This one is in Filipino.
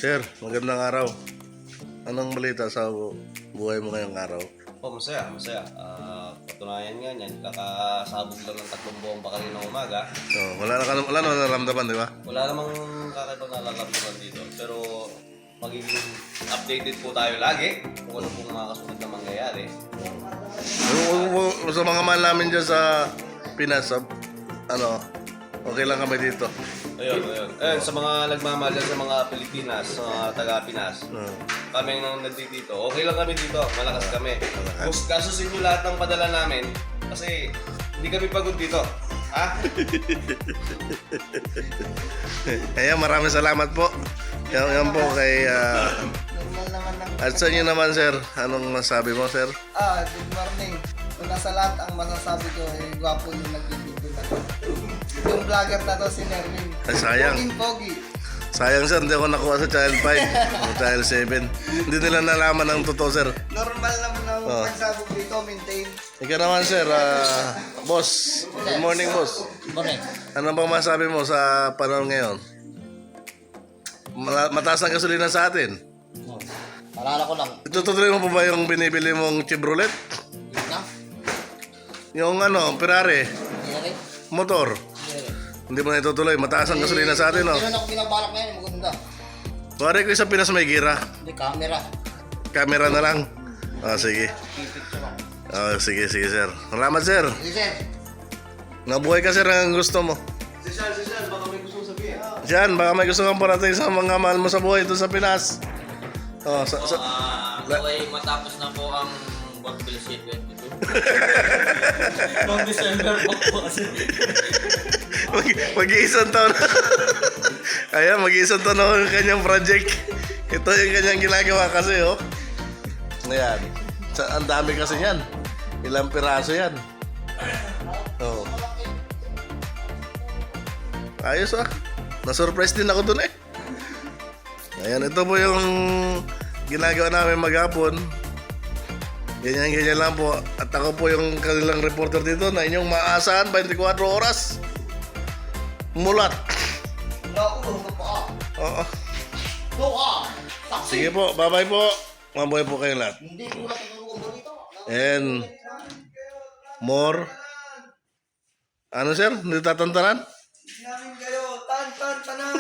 Sir, magandang araw. Anong balita sa buhay mo ngayong araw? Masaya, masaya. Patunayan nga niyan, kakasabog lang ng 3 buong bakal ng umaga. Wala na nararamdaman, di ba? Wala namang kakaibang nararamdaman dito. Pero magiging updated po tayo lagi kung ano pong mga kasunod na mangyayari. Sa mga mahal namin dyan sa Pinas, okay lang kami dito. Ayun. Sa mga nagmamahal dyan sa mga Pilipinas, sa mga taga-Pinas, kami nang nandito, okay lang kami dito, malakas kami. Kasusin nyo lahat ng padala namin, kasi hindi kami pagod dito. Ha? Kaya maraming salamat po. Yan po kay... Normal naman ng... At sa inyo naman, sir, anong masabi mo, sir? Good morning. Una sa lahat, ang masasabi ko ay gwapo yung nag-video na to. Yung vlogger na to, si Nerwin. Ay, sayang. Pogi. Sayang, sir, hindi ako nakuha sa Child 5 o Child 7. Hindi nila nalaman ang totoo, sir. Normal naman ang pagsabog dito, maintain. Ikaw naman, sir. Boss. Good morning, boss. Morning. Ano bang masabi mo sa panahon ngayon? Mataas ang gasolina sa atin. Alala ko lang. Itutuloy mo pa ba yung binibili mong Chevrolet? Yun na. Yung Ferrari, Hindi motor. Hindi mo na itutuloy. Mataas ang gasolina sa atin, no? Hindi na ako pinabalak ngayon, maganda. Kuwari ko sa Pinas may gira. Hindi, camera. Camera na lang. Sige. Pipicture lang. Sige, sir. Salamat, sir. Sige, sir. Nabuhay ka, sir, ang gusto mo. Si Sean, baka may gustong sabihin. Diyan, baka may gusto kang parating sa mga mahal mo sa buhay ito sa Pinas. Naway matapos na po ang Work Bill C-22. Noong December po kasi. Mag-iisang taon. Ayan, mag-iisang taon na yung kanyang project. Ito yung kanyang ginagawa kasi, oh. Ayan. Ang dami kasi yan. Ilang piraso yan. Oh. Ayos, ah. Na-surprise din ako dun, eh. Ayan, ito po yung ginagawa namin maghapon. Ganyan lang po. At ako po yung kanilang reporter dito na inyong maaasahan 24 oras. Mulat. Nakulong ka pa. Oo. Buka. Taksi. Sige po, bye-bye po. Mabuhay po kayong lahat. Hindi ko na tutulungan mo dito. And more. Ano, sir? Hindi tatantanan? Namin kayo. Tanan.